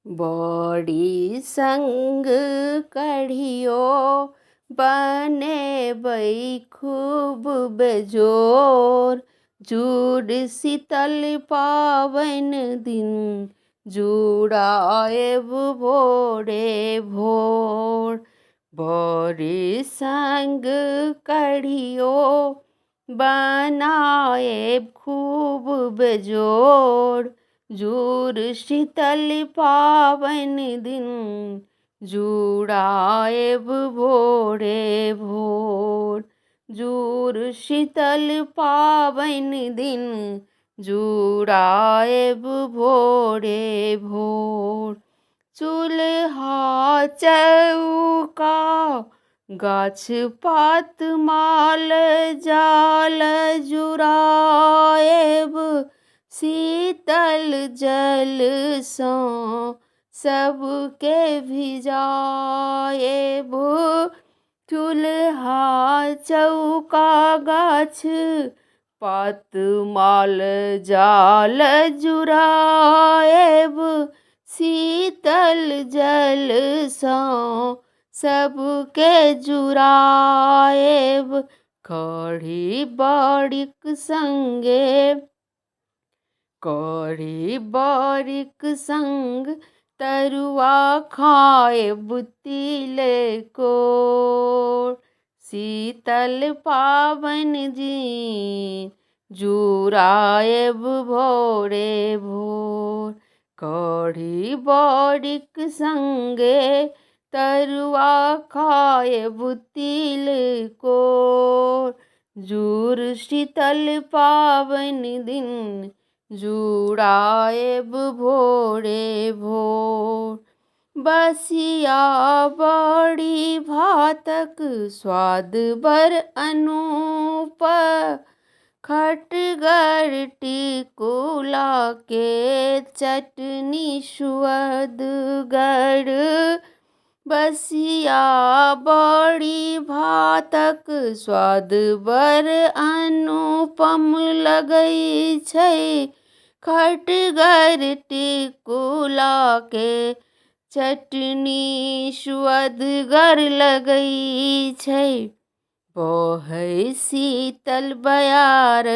बड़ी संग कढ़ियो बने बई खूब बेजोर। जुड़ शीतल पावन दिन जुड़ाएब भोरे भोर। बड़ी संग कढ़ियो बनाएब खूब बेजोर। जुड़ शीतल पावन दिन जुड़ाएब भोरे भोर। जुड़ शीतल पावन दिन जुड़ाएब भोरे भोर। चूल्हा चौका गाछ पात माल जाल जुड़ाएब। शीतल जल सँ सबके भिजाएब। चूल्हा चौका गाछ पात माल जाल जुड़ाएब। शीतल जल सँ सबके जुड़ाएब। कढ़ी बड़ीक संग तरुआ खाएब तिलकोर। शीतल पावन दिन जुड़ाएब भोरे भोर। कढ़ी बड़ीक संगे तरुआ खाएब तिलकोर। जुड़ शीतल पावन दिन जुड़ाएब भोरे भोर। बसिया बड़ी भातक स्वाद बड़ अनूप। खटगर टिकुला के चटनी सुअदगर। बसिया बड़ी भातक स्वाद बड़ अनुपम लगै छै। खटगर टिकुला के चटनी सुअदगर लगै छै। बहै शीतल बयार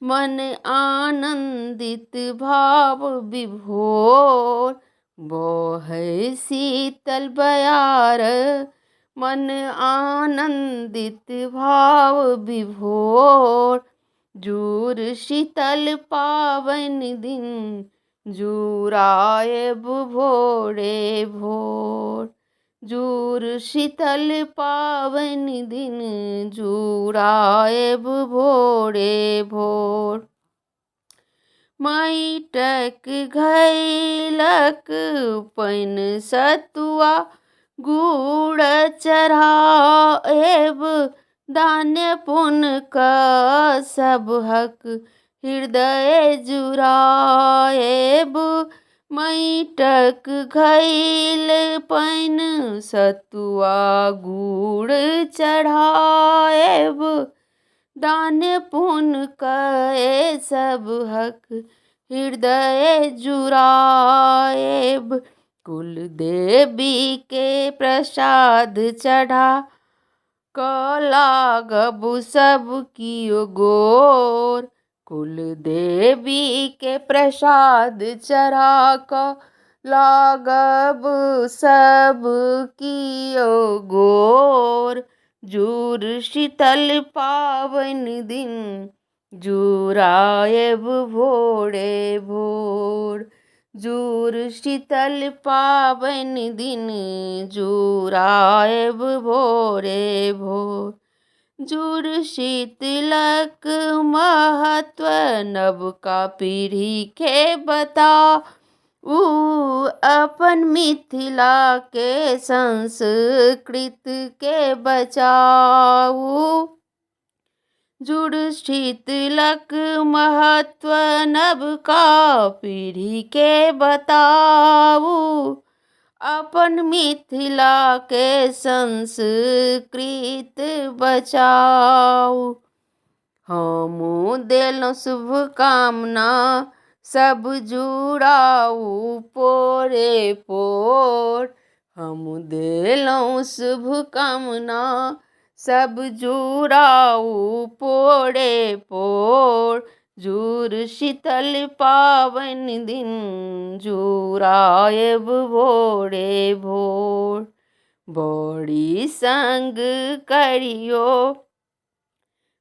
मन आनंदित भाव विभोर। बहै शीतल बयार मन आनंदित भाव विभोर। जुड़ शीतल पावन दिन जुड़ाएब भोरे भोर। जुड़ शीतल पावन दिन जुड़ाएब भोरे भोर। माटिक घैलक पानि सतुआ गुड़ चढ़ाएब। दान्य पुण्य कऽ सबहक हृदय जुड़ाएब। माटिक घैल पानि सतुआ गुड़ चढ़ाएब। दान्य पुण्य कऽ सबहक हृदय जुड़ाएब। कुलदेवी के प्रसाद चढ़ा कऽ लागब सब कियो गोर। कुलदेवी के प्रसाद चढ़ा कऽ लागब सब कियो गोर। जुड़ शीतल पावन दिन जुड़ाएब भोरे भोर। जुड़ शीतल पावन दिन जुड़ाएब भोरे भोर। जुड़ शीतलक महत्व नवका पीढ़ी के बताऊ। अपन मिथिला के संस्कृति के बचाऊ। जुड़ शीतलक महत्व नवका पीढ़ी के बताऊ। अपन मिथिला के संस्कृति बचाऊ। हमहूँ देलहुँ शुभकामना सब जुड़ाऊ पोरे पोर, हम देलौं शुभ कामना। सब जुड़ाऊ पोरे पोर, जुड़ शीतल पावन दिन, जुड़ाएब भोरे भोर। बड़ी संग करियो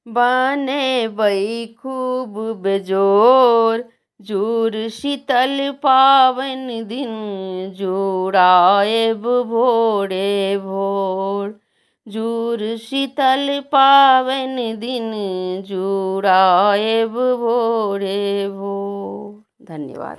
बनेबै खूब बेजोर, जुड़ शीतल पावन दिन, जुड़ाएब भोरे भोर। जुड़ शीतल पावन दिन, जुड़ाएब भोरे भोर। धन्यवाद।